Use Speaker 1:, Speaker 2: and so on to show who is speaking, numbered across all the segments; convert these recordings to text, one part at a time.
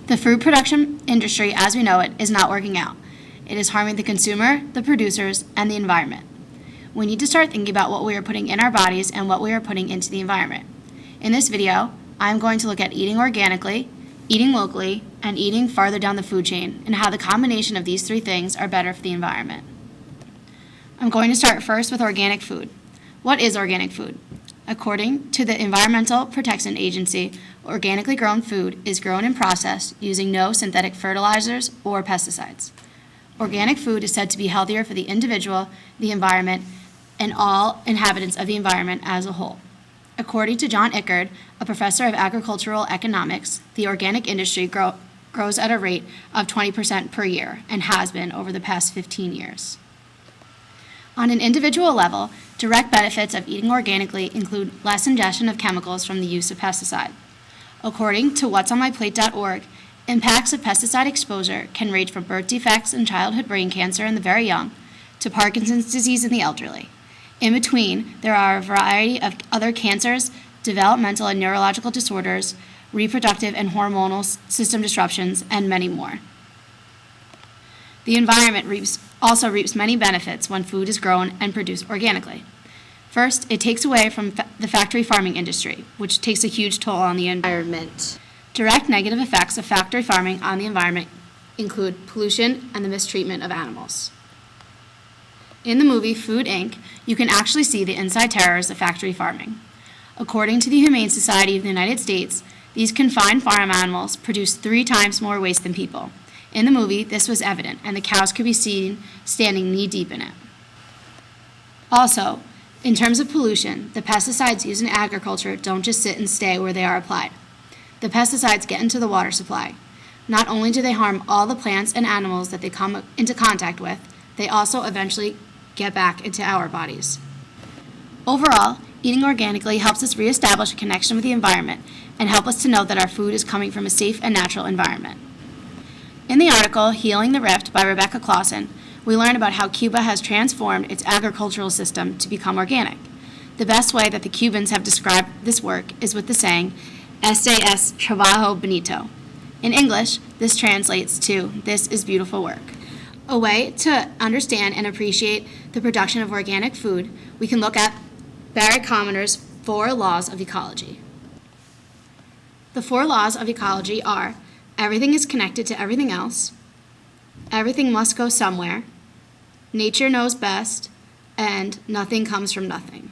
Speaker 1: The food production industry as we know it is not working out. It is harming the consumer, the producers, and the environment. We need to start thinking about what we are putting in our bodies and what we are putting into the environment. In this video, I'm going to look at eating organically, eating locally, and eating farther down the food chain, and how the combination of these three things are better for the environment. I'm going to start first with organic food. What is organic food? According to the Environmental Protection Agency, organically grown food is grown and processed using no synthetic fertilizers or pesticides. Organic food is said to be healthier for the individual, the environment, and all inhabitants of the environment as a whole. According to John Ickard, a professor of agricultural economics, the organic industry grows at a rate of 20% per year and has been over the past 15 years. On an individual level, direct benefits of eating organically include less ingestion of chemicals from the use of pesticide. According to whatsonmyplate.org, impacts of pesticide exposure can range from birth defects and childhood brain cancer in the very young to Parkinson's disease in the elderly. In between, there are a variety of other cancers, developmental and neurological disorders, reproductive and hormonal system disruptions, and many more. The environment also reaps many benefits when food is grown and produced organically. First, it takes away from the factory farming industry, which takes a huge toll on the environment. Direct negative effects of factory farming on the environment include pollution and the mistreatment of animals. In the movie Food, Inc., you can actually see the inside terrors of factory farming. According to the Humane Society of the United States, these confined farm animals produce 3 times more waste than people. In the movie, this was evident, and the cows could be seen standing knee-deep in it. Also, in terms of pollution, the pesticides used in agriculture don't just sit and stay where they are applied. The pesticides get into the water supply. Not only do they harm all the plants and animals that they come into contact with, they also eventually get back into our bodies. Overall, eating organically helps us reestablish a connection with the environment and help us to know that our food is coming from a safe and natural environment. In the article, Healing the Rift by Rebecca Clausen, we learn about how Cuba has transformed its agricultural system to become organic. The best way that the Cubans have described this work is with the saying, "Este es trabajo bonito." In English, this translates to, "This is beautiful work." A way to understand and appreciate the production of organic food, we can look at Barry Commoner's 4 laws of ecology. The 4 laws of ecology are: everything is connected to everything else, everything must go somewhere, nature knows best, and nothing comes from nothing.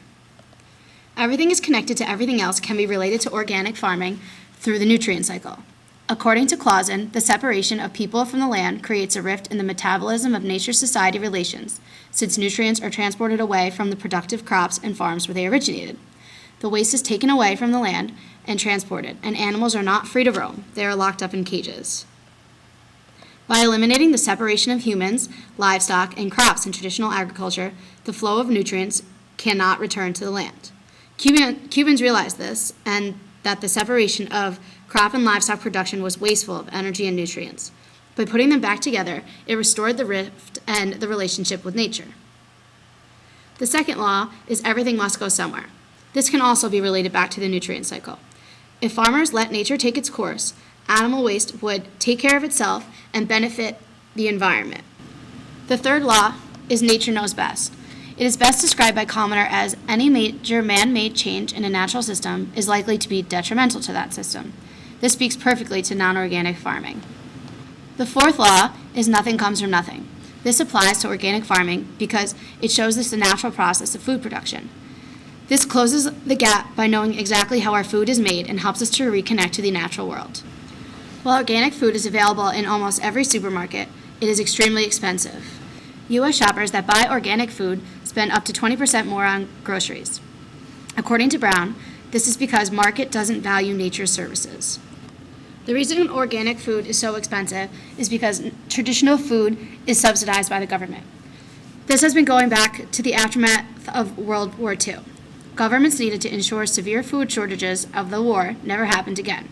Speaker 1: Everything is connected to everything else can be related to organic farming through the nutrient cycle. According to Clausen, the separation of people from the land creates a rift in the metabolism of nature-society relations, since nutrients are transported away from the productive crops and farms where they originated. The waste is taken away from the land and transported, and animals are not free to roam. They are locked up in cages. By eliminating the separation of humans, livestock, and crops in traditional agriculture, the flow of nutrients cannot return to the land. Cubans realized this, and that the separation of crop and livestock production was wasteful of energy and nutrients. By putting them back together, it restored the rift and the relationship with nature. The second law is everything must go somewhere. This can also be related back to the nutrient cycle. If farmers let nature take its course, animal waste would take care of itself and benefit the environment. The third law is nature knows best. It is best described by Commoner as any major man-made change in a natural system is likely to be detrimental to that system. This speaks perfectly to non-organic farming. The fourth law is nothing comes from nothing. This applies to organic farming because it shows us the natural process of food production. This closes the gap by knowing exactly how our food is made and helps us to reconnect to the natural world. While organic food is available in almost every supermarket, it is extremely expensive. U.S. shoppers that buy organic food spend up to 20% more on groceries. According to Brown, this is because market doesn't value nature's services. The reason organic food is so expensive is because traditional food is subsidized by the government. This has been going back to the aftermath of World War II. Governments needed to ensure severe food shortages of the war never happened again.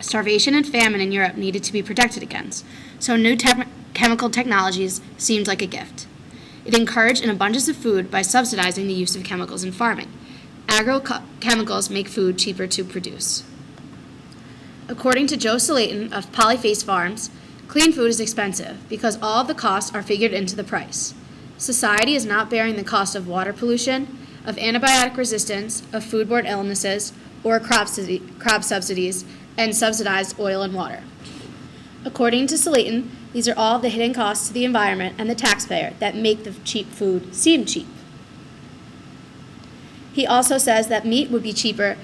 Speaker 1: Starvation and famine in Europe needed to be protected against, so new chemical technologies seemed like a gift. It encouraged an abundance of food by subsidizing the use of chemicals in farming. Agrochemicals make food cheaper to produce. According to Joe Salatin of Polyface Farms, clean food is expensive because all of the costs are figured into the price. Society is not bearing the cost of water pollution, of antibiotic resistance, of foodborne illnesses, or crop subsidies, and subsidized oil and water. According to Salatin, these are all of the hidden costs to the environment and the taxpayer that make the cheap food seem cheap. He also says that meat would be cheaper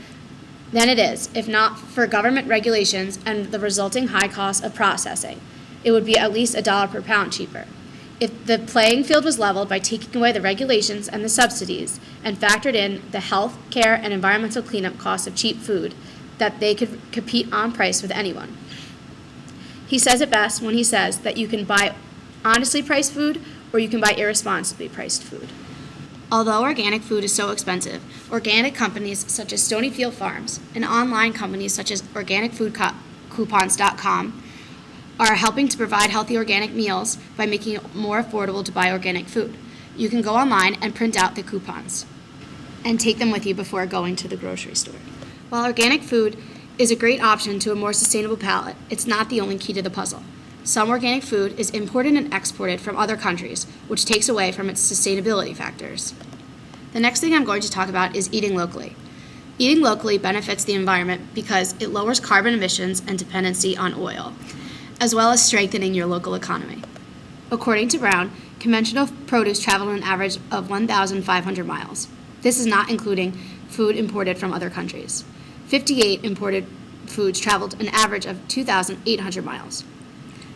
Speaker 1: than it is if not for government regulations and the resulting high cost of processing. It would be at least $1 per pound cheaper. If the playing field was leveled by taking away the regulations and the subsidies and factored in the health, care, and environmental cleanup costs of cheap food, that they could compete on price with anyone. He says it best when he says that you can buy honestly priced food or you can buy irresponsibly priced food. Although organic food is so expensive, organic companies such as Stonyfield Farms and online companies such as organiccoupons.com are helping to provide healthy organic meals by making it more affordable to buy organic food. You can go online and print out the coupons and take them with you before going to the grocery store. While organic food is a great option to a more sustainable palate, it's not the only key to the puzzle. Some organic food is imported and exported from other countries, which takes away from its sustainability factors. The next thing I'm going to talk about is eating locally. Eating locally benefits the environment because it lowers carbon emissions and dependency on oil, as well as strengthening your local economy. According to Brown, conventional produce travel an average of 1,500 miles. This is not including food imported from other countries. 58 imported foods traveled an average of 2,800 miles.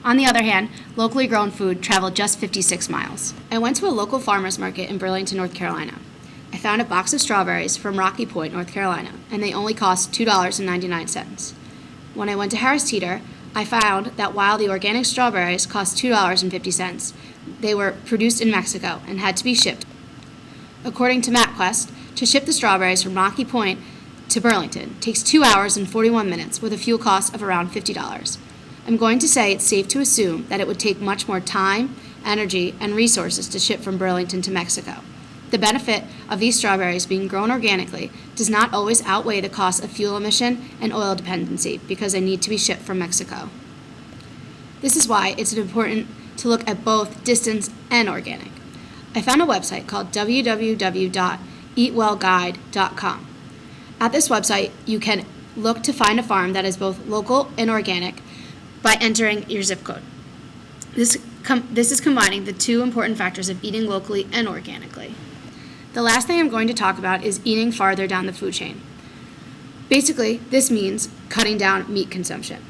Speaker 1: On the other hand, locally grown food traveled just 56 miles. I went to a local farmer's market in Burlington, North Carolina. I found a box of strawberries from Rocky Point, North Carolina, and they only cost $2.99. When I went to Harris Teeter, I found that while the organic strawberries cost $2.50, they were produced in Mexico and had to be shipped. According to MapQuest, to ship the strawberries from Rocky Point to Burlington takes 2 hours and 41 minutes with a fuel cost of around $50. I'm going to say it's safe to assume that it would take much more time, energy, and resources to ship from Burlington to Mexico. The benefit of these strawberries being grown organically does not always outweigh the cost of fuel emission and oil dependency because they need to be shipped from Mexico. This is why it's important to look at both distance and organic. I found a website called www.eatwellguide.com. At this website, you can look to find a farm that is both local and organic by entering your zip code. This is combining the two important factors of eating locally and organically. The last thing I'm going to talk about is eating farther down the food chain. Basically, this means cutting down meat consumption.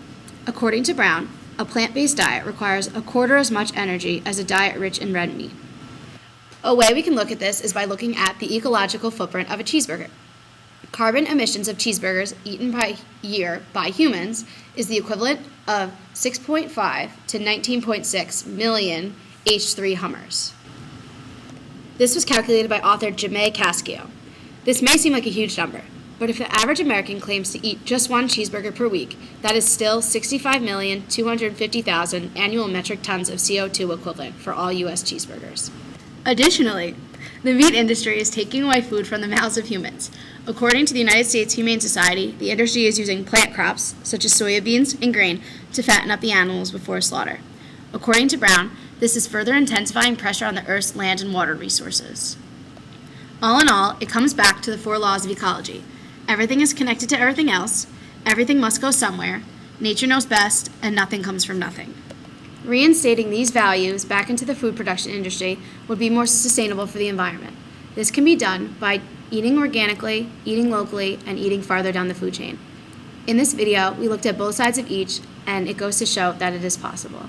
Speaker 1: According to Brown, a plant-based diet requires a quarter as much energy as a diet rich in red meat. A way we can look at this is by looking at the ecological footprint of a cheeseburger. Carbon emissions of cheeseburgers eaten by year by humans is the equivalent of 6.5 to 19.6 million H3 Hummers. This was calculated by author Jaume Cascio. This may seem like a huge number, but if the average American claims to eat just one cheeseburger per week, that is still 65,250,000 annual metric tons of CO2 equivalent for all U.S. cheeseburgers. Additionally, the meat industry is taking away food from the mouths of humans. According to the United States Humane Society, the industry is using plant crops, such as soybeans and grain, to fatten up the animals before slaughter. According to Brown, this is further intensifying pressure on the Earth's land and water resources. All in all, it comes back to the 4 laws of ecology. Everything is connected to everything else, everything must go somewhere, nature knows best, and nothing comes from nothing. Reinstating these values back into the food production industry would be more sustainable for the environment. This can be done by eating organically, eating locally, and eating farther down the food chain. In this video, we looked at both sides of each, and it goes to show that it is possible.